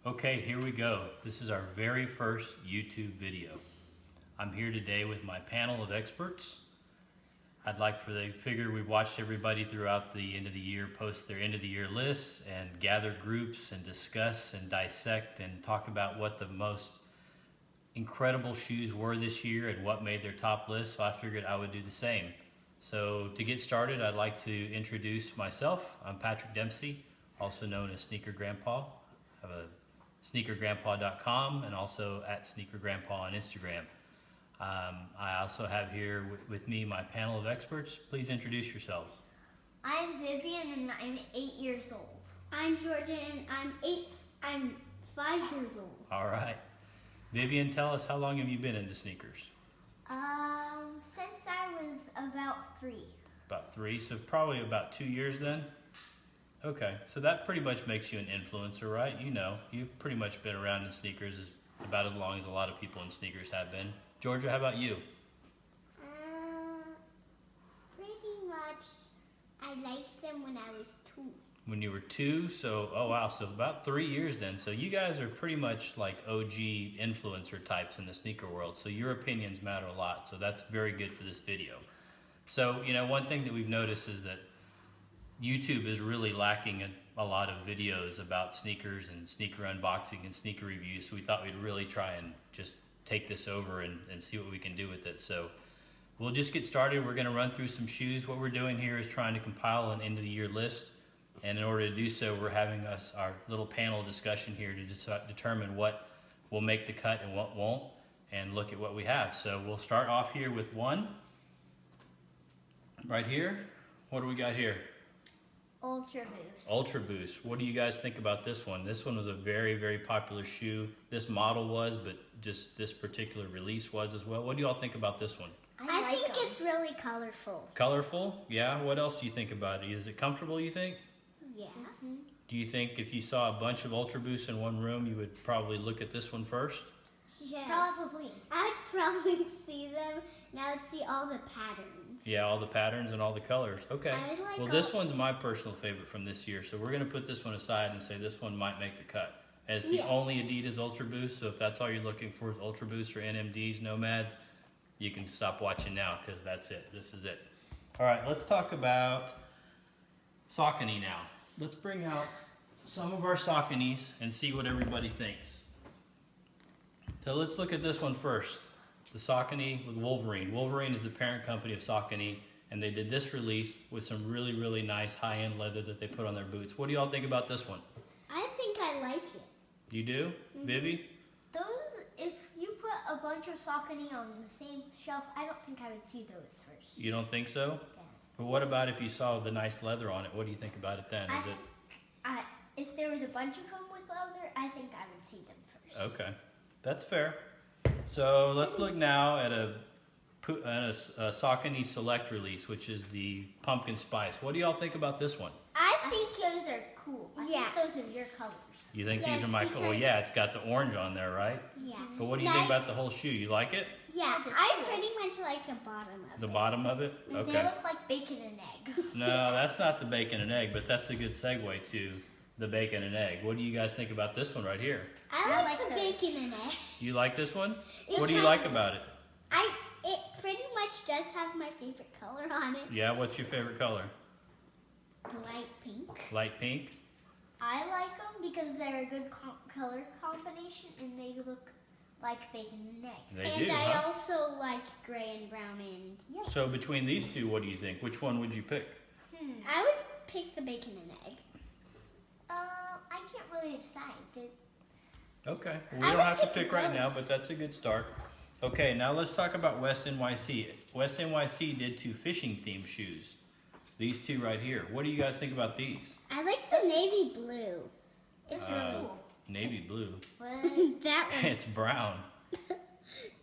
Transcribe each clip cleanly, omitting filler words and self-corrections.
Okay, here we go. This is our very first YouTube video. I'm here today with my panel of experts. I'd like for the figure we've watched everybody throughout the end of the year post their end of the year lists and gather groups and discuss and dissect and talk about what the most incredible shoes were this year and what made their top list. So I figured I would do the same. So to get started, I'd like to introduce myself. I'm Patrick Dempsey, also known as Sneaker Grandpa. I have a sneakergrandpa.com and also at sneakergrandpa on Instagram. I also have here with me my panel of experts. Please introduce yourselves. I'm Vivian and I'm 8 years old. I'm Georgia and I'm 5 years old. All right. Vivian, tell us, how long have you been into sneakers? Since I was about 3. About 3, so probably about 2 years then? Okay, so that pretty much makes you an influencer, right? You know, you've pretty much been around in sneakers about as long as a lot of people in sneakers have been. Georgia, how about you? Pretty much. I liked them when I was 2. When you were 2, so, oh wow, so about 3 years then. So you guys are pretty much like OG influencer types in the sneaker world, so your opinions matter a lot, so that's very good for this video. So, you know, one thing that we've noticed is that YouTube is really lacking a lot of videos about sneakers and sneaker unboxing and sneaker reviews, so we thought we'd really try and just take this over and see what we can do with it. So we'll just get started. We're going to run through some shoes. What we're doing here is trying to compile an end of the year list, and in order to do so, we're having our little panel discussion here to determine what will make the cut and what won't, and look at what we have. So we'll start off here with one right here. What do we got here? Ultra Boost. Ultra Boost. What do you guys think about this one? This one was a very, very popular shoe. This model was, but just this particular release was as well. What do you all think about this one? I think it's really colorful. Colorful? Yeah. What else do you think about it? Is it comfortable, you think? Yeah. Do you think if you saw a bunch of Ultra Boosts in one room, you would probably look at this one first? Yes. Probably. I'd probably see them and I would see all the patterns. Yeah, all the patterns and all the colors. Okay. I like This one's my personal favorite from this year, so we're going to put this one aside and say this one might make the cut. And it's the only Adidas Ultra Boost, so if that's all you're looking for is Ultra Boost or NMDs, Nomads, you can stop watching now because that's it. This is it. All right, let's talk about Saucony now. Let's bring out some of our Sauconys and see what everybody thinks. So let's look at this one first. The Saucony with Wolverine. Wolverine is the parent company of Saucony, and they did this release with some really, really nice high-end leather that they put on their boots. What do y'all think about this one? I think I like it. You do? Vivi? if you put a bunch of Saucony on the same shelf, I don't think I would see those first. You don't think so? Yeah. But what about if you saw the nice leather on it? What do you think about it then? Is it If there was a bunch of them with leather, I think I would see them first. okay? That's fair. So let's look now at a Saucony Select release, which is the pumpkin spice. What do y'all think about this one? I think those are cool. I think those are your colors. You think Yes, these are my colors? Well, yeah, it's got the orange on there, right? Yeah. But what do you think about the whole shoe? You like it? Yeah, I pretty much like the bottom of The it. bottom of it? They Okay. look like bacon and egg. No, that's not the bacon and egg, but that's a good segue to the bacon and egg. What do you guys think about this one right here? I like like the those. bacon and egg. You like this one? It's What do you like- like about it? It pretty much does have my favorite color on it. Yeah, what's your favorite color? Light pink. Light pink? I like them because they're a good color combination and they look like bacon and egg. They And do, I huh? also like gray and brown and yellow. So between these two, what do you think? Which one would you pick? I would pick the bacon and egg. I can't really decide. Okay, well, we I don't would have to pick pick right now, both. but that's a good start. Okay, now let's talk about West NYC. West NYC did 2 fishing themed shoes. These 2 right here. What do you guys think about these? I like the navy blue. It's Uh, really cool. Navy blue. What? That one. It's brown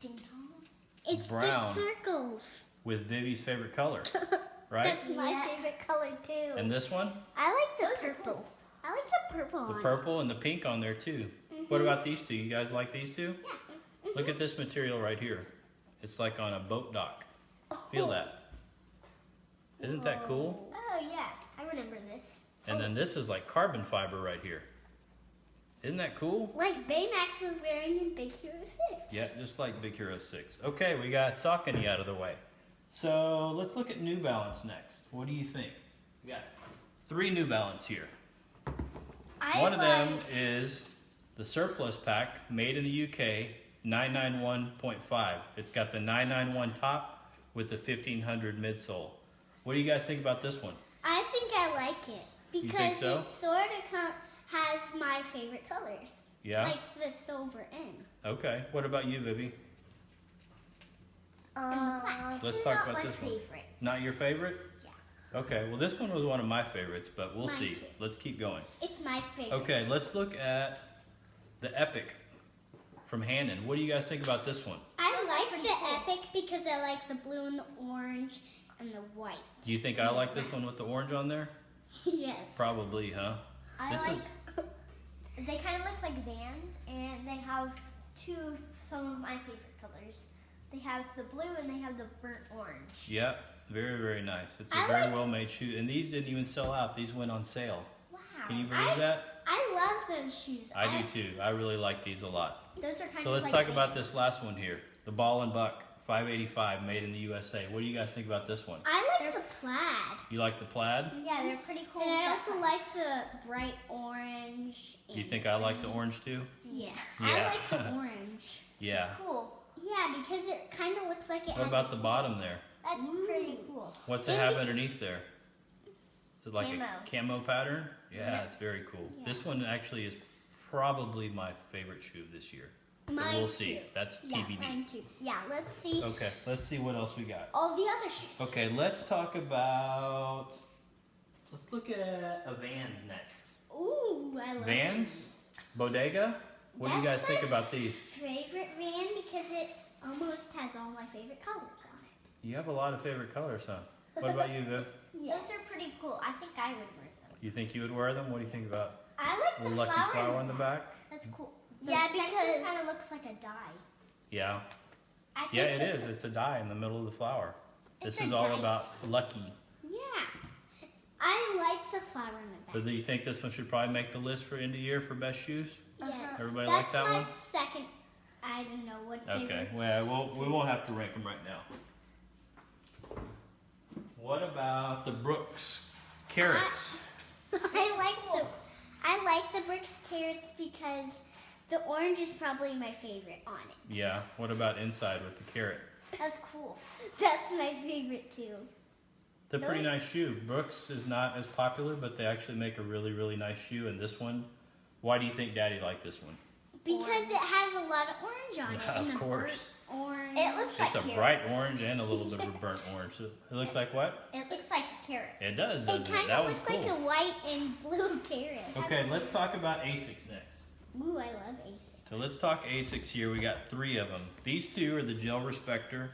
Ding dong. It's brown. the circles. with Vivi's favorite color, right? That's My yeah. favorite color too. And this one? I like the Those are purple. cool. I like the purple The on purple and the pink on there too. What about these 2? You guys like these 2? Yeah. Look at this material right here. It's like on a boat dock. Feel that. Isn't that cool? Oh yeah, I remember this. And then this is like carbon fiber right here. Isn't that cool? Like Baymax was wearing in Big Hero 6. Yeah, just like Big Hero 6. Okay, we got Saucony out of the way. So let's look at New Balance next. What do you think? We got 3 New Balance here. One of them is the Surplus Pack, made in the UK, 991.5. It's got the 991 top with the 1500 midsole. What do you guys think about this one? I think I like it You because think so? it sort of has my favorite colors. Yeah? Like the silver in. Okay. What about you, Vivi? Let's talk about this one. Favorite. Not your favorite? Yeah. Okay, well this one was one of my favorites, but we'll Mine see. too. Let's keep going. It's my favorite. Okay, let's look at the Epic from Hannon. What do you guys think about this one? I Those are like pretty the cool. Epic because I like the blue and the orange and the white. Do you think I like this one with the orange on there? Yes. Probably, huh? I This like. is They kind of look like Vans, and they have some of my favorite colors. They have the blue and they have the burnt orange. yeah, very, very nice. It's a I very like- well made shoe. And these didn't even sell out. These went on sale. Wow. Can you believe that? I love those shoes. I do too. I really like these a lot. Those are kind So of let's like talk about Vans. this last one here. The Ball and Buck 585 made in the USA. What do you guys think about this one? I like the plaid. You like the plaid? Yeah, they're pretty cool. And I That's also like the bright orange. Do you and think I like the orange too? Yeah. Yeah. I like the orange. Yeah. cool. Yeah, because it kind of looks like it What has about a the heel. bottom there? That's pretty cool. What's it And have we- underneath there? Is it like Camo. a camo pattern? Yeah, Yeah. it's very cool. Yeah. This one actually is probably my favorite shoe this year. But Mine we'll see. too. That's Yeah, TBD. mine too. Yeah, let's see Okay, let's see what else we got. all the other shoes. Okay, let's talk about. Let's look at a Vans next. Ooh, I love Vans? Bodega? What do you guys That's think my about these? Favorite van because it almost has all my favorite colors on it. You have a lot of favorite colors, huh? What about you, Viv? Yeah. Those are pretty cool. I think I would wear them. You think you would wear them? What do you think about I like the the lucky flower, flower on the back? That's cool. Yeah, the center because- kind of looks like a die. Yeah. I think Yeah, it is. It's a die in the middle of the flower. This It's a is all dice. about lucky. Yeah. I like the flower in the back. But do you think this one should probably make the list for end of year for best shoes? Uh-huh. Yes. Everybody That's like that my one? second. I don't know what favorite. Okay. Well, we won't have to rank them right now. What about the Brooks Carrots? I like the bricks carrots because the orange is probably my favorite on it. Yeah. What about inside with the carrot? That's cool. That's my favorite too. It's a pretty Really? nice shoe. Brooks is not as popular, but they actually make a really, really nice shoe. And this one, why do you think Daddy liked this one? Because Orange. it has a lot of orange on it. Yeah, and of the course. burnt orange. It looks It's a like bright orange and a little bit of a burnt orange. So it looks like what? It looks like a carrot. It does, It doesn't it? kind That of one's looks cool. like a white and blue carrot. Okay, let's talk about Asics next. Ooh, I love Asics. So let's talk Asics here. We got 3 of them. These 2 are the Gel Respector,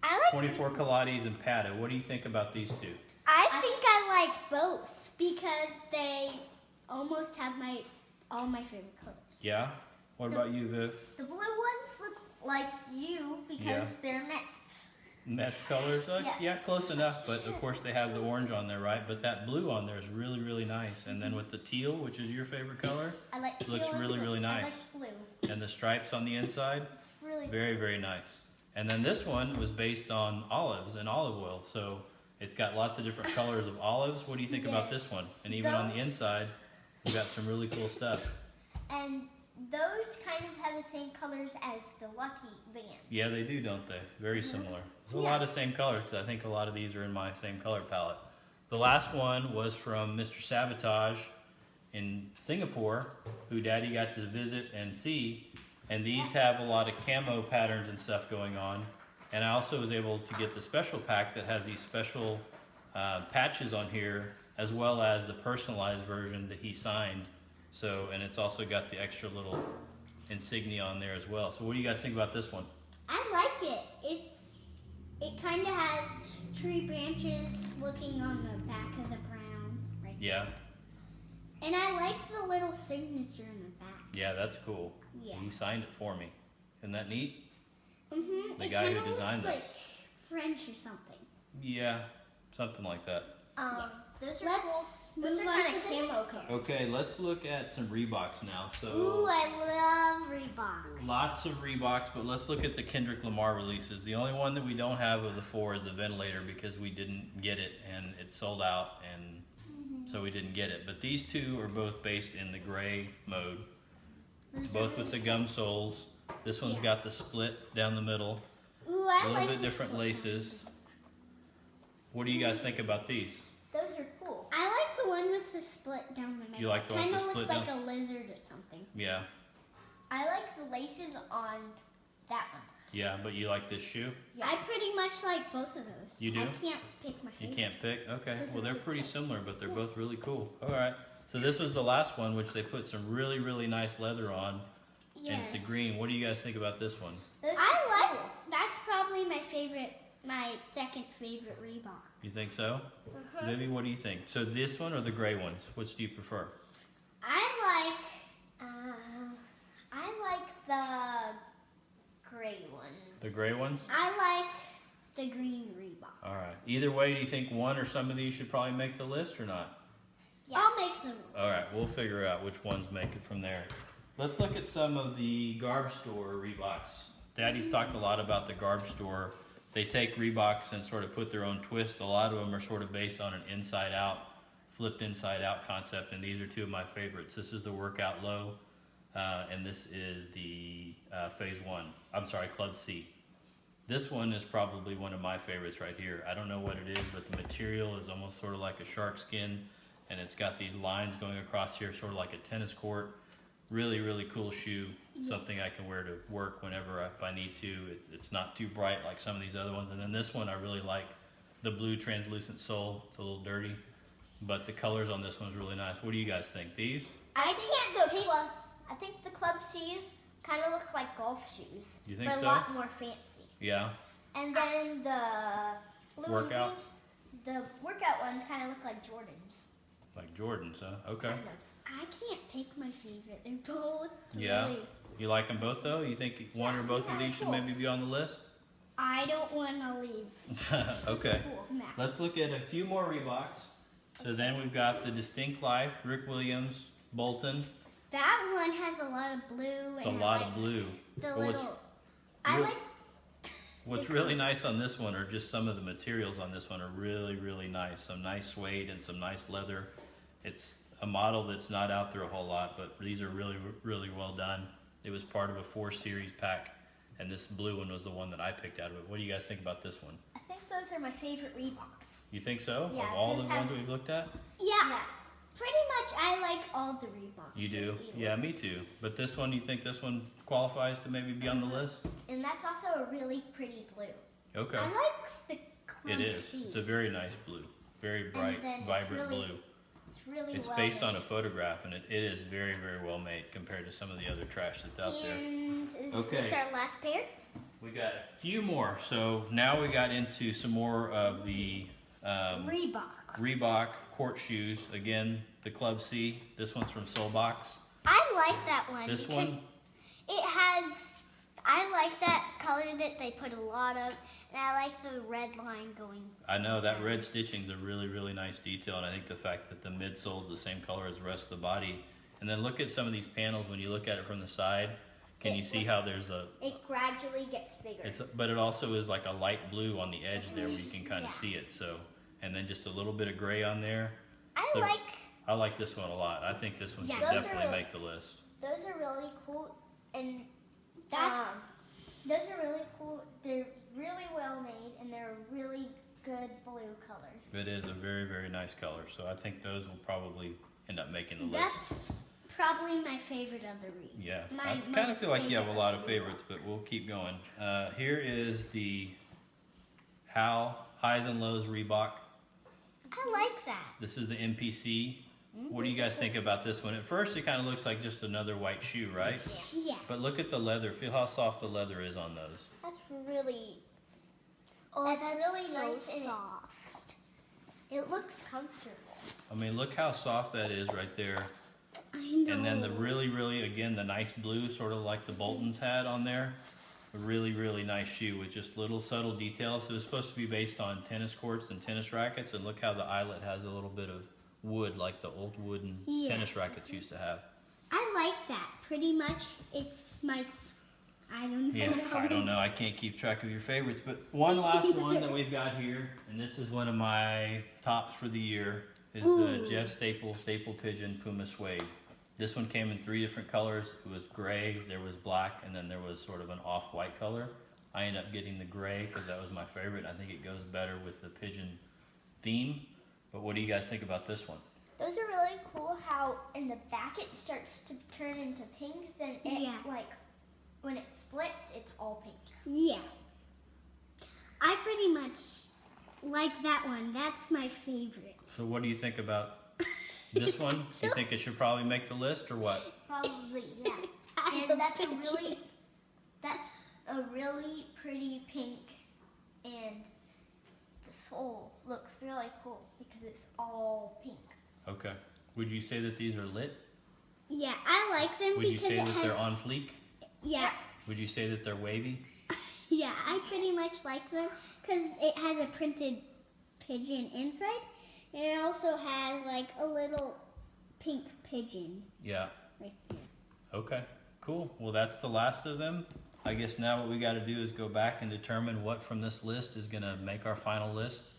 I like. 24 Pilates and Patta. What do you think about these 2? I think I like both because they almost have all my favorite colors. Yeah? What about you, Viv? The blue ones look like you because Yeah. they're Mets. Mets colors? Yeah. Yeah, close enough. But of course they have the orange on there, right? But that blue on there is really, really nice. And then with the teal, which is your favorite color, I like It looks teal and really, blue. really I nice. like blue. and the stripes on the inside, It's really very, very nice. And then this one was based on olives and olive oil. So it's got lots of different colors of olives. What do you think about this one? And even on the inside, we got some really cool stuff. And those kind of have the same colors as the Lucky Vans. Yeah, they do, don't they? Very similar. There's a lot of same colors because I think a lot of these are in my same color palette. The last one was from Mr. Sabotage in Singapore, who Daddy got to visit and see. And these have a lot of camo patterns and stuff going on. And I also was able to get the special pack that has these special patches on here, as well as the personalized version that he signed. So, and it's also got the extra little insignia on there as well. So what do you guys think about this one? I like it. It kind of has tree branches looking on the back of the brown. Right. Yeah, And I like the little signature in the back. yeah, that's cool. Yeah. He signed it for me. Isn't that neat? Mm-hmm. The guy who designed looks this. like French or something. Yeah, something like that. Those are Let's cool. move Those are on kind to of the camo next colors. Okay, let's look at some Reeboks now. Ooh, So I love Reebok. lots of Reeboks, but let's look at the Kendrick Lamar releases. The only one that we don't have of the 4 is the Ventilator because we didn't get it and it sold out, and so we didn't get it. But these two are both based in the gray mode, both with the gum soles. This one's got the split down the middle, Ooh, a I little like bit this different one. laces. What do you guys think about these? Those are cool. I like the one with the split down the middle. You like the one Kind with of the looks split like a lizard or something. Yeah, I like the laces on that one. yeah, but you like this shoe? Yeah. I pretty much like both of those. You do? I can't pick my You favorite. can't pick? Okay, Those are well they're really pretty cool. similar, but they're both really cool. All right, so this was the last one, which they put some really, really nice leather on, and it's a green. What do you guys think about this one? Those are I like. cool. That's probably my favorite. My second favorite Reebok. You think so? Vivi, what do you think? So this one or the gray ones? Which do you prefer? I I like the gray one. The gray ones? like the green Reebok. All right. Either way, do you think one or some of these should probably make the list or not? Yeah. I'll make them. All right, we'll figure out which ones make it from there. Let's look at some of the garb store Reeboks. Daddy's talked a lot about the garb store. They take Reeboks and sort of put their own twist. A lot of them are sort of based on an inside-out, flipped inside-out concept, and these are two of my favorites. This is the Workout Low, and this is the Phase 1. I'm sorry, Club C. This one is probably one of my favorites right here. I don't know what it is, but the material is almost sort of like a shark skin, and it's got these lines going across here, sort of like a tennis court. Really, really cool shoe. Something I can wear to work whenever if I need to. It's not too bright like some of these other ones. And then this one I really like, the blue translucent sole. It's a little dirty, but the colors on this one's really nice. What do you guys think? These? I think the Club C's kind of look like golf shoes. You think but so? a lot more fancy. Yeah. And then the blue and Workout? green, the workout ones kind of look like Jordans. Like Jordans, huh? Okay. Kind of. I can't pick my favorite. They're both Yeah. really. You like them both though? You think one or both of these should maybe be on the list? I don't want to leave. Okay. Cool. Now. Let's look at a few more Reeboks. So then we've got the Distinct Life, Rick Williams, Bolton. That one has a lot of blue. It's a and lot like of blue. The But what's little. I real- like. What's really nice on this one, or just some of the materials on this one, are really, really nice. Some nice suede and some nice leather. It's a model that's not out there a whole lot, but these are really, really well done. It was part of a 4 series pack, and this blue one was the one that I picked out of it. What do you guys think about this one? I think those are my favorite Reeboks. You think so? Yeah, Of all the those ones have- we've looked at? Yeah. Pretty much, I like all the Reeboks. You do? that we Yeah, looked me too. But this one, you think this one qualifies to maybe be on the list? And that's also a really pretty blue. Okay. I like the Club It is. C. It's a very nice blue. Very bright, then it's vibrant really blue. It's really It's well based made. on a photograph, and it is very, very well made compared to some of the other trash that's out there. And is Okay. this our last pair? We got a few more. So now we got into some more of the Reebok. Reebok court shoes. Again, the Club C. This one's from Soulbox. I like that one. This because one? It has. I like that color that they put a lot of, and I like the red line going. I know that red stitching's a really, really nice detail, and I think the fact that the midsole is the same color as the rest of the body. And then look at some of these panels when you look at it from the side. Can you see how there's a It gradually gets bigger. but it also is like a light blue on the edge there where you can kind of Yeah. see it. So, and then just a little bit of gray on there. I So- like. I like this one a lot. I think this one Yeah, should those are definitely really- make the list. Those are really cool, and That's. those are really cool. They're really well made, and they're a really good blue color. It is a very, very nice color. So I think those will probably end up making the list. That's probably my favorite of the Reebok. Yeah, my I kind of most feel like you have a favorite lot of Reebok. favorites, but we'll keep going. Here is the Hal Highs and Lows Reebok. I like that. This is the MPC. What do you guys think about this one? At first, it kind of looks like just another white shoe, right? Yeah. But look at the leather. Feel how soft the leather is on those. That's really. Oh, That's that's really so nice, and soft. it looks comfortable. I mean, look how soft that is right there. I know. And then the really, really, again, the nice blue, sort of like the Boltons had on there. A really, really nice shoe with just little subtle details. It was supposed to be based on tennis courts and tennis rackets, and look how the eyelet has a little bit of wood, like the old wooden tennis rackets used to have. I like that. Pretty much, it's my. I don't know. Yeah, I don't know. I can't keep track of your favorites, but one last one that we've got here, and this is one of my tops for the year, is the Jeff Staple Pigeon Puma Suede. This one came in 3 different colors. It was gray, there was black, and then there was sort of an off-white color. I ended up getting the gray because that was my favorite. I think it goes better with the pigeon theme. But what do you guys think about this one? Those are really cool how in the back it starts to turn into pink, then it like when it splits it's all pink. Yeah. I pretty much like that one. That's my favorite. So what do you think about this one? Do you think it should probably make the list or what? Probably, yeah. And that's a really pretty pink, and the sole looks really cool because it's all pink. Okay. Would you say that these are lit? Yeah, I like them Would you because say it that has. they're on fleek? Yeah. Would you say that they're wavy? Yeah, I pretty much like them because it has a printed pigeon inside, and it also has like a little pink pigeon Yeah. right there. Okay, cool. Well, that's the last of them. I guess now what we got to do is go back and determine what from this list is going to make our final list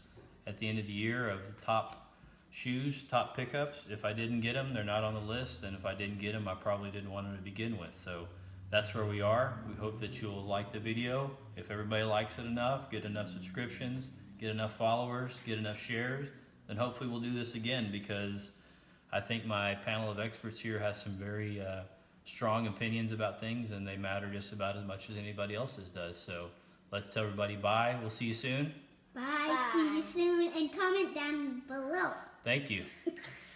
at the end of the year of the top shoes, top pickups. If I didn't get them, they're not on the list, and if I didn't get them, I probably didn't want them to begin with. So that's where we are. We hope that you'll like the video. If everybody likes it enough, get enough subscriptions, get enough followers, get enough shares, then hopefully we'll do this again, because I think my panel of experts here has some very strong opinions about things, and they matter just about as much as anybody else's does. So let's tell everybody bye. We'll see you soon. Bye. See you soon, and comment down below. Thank you.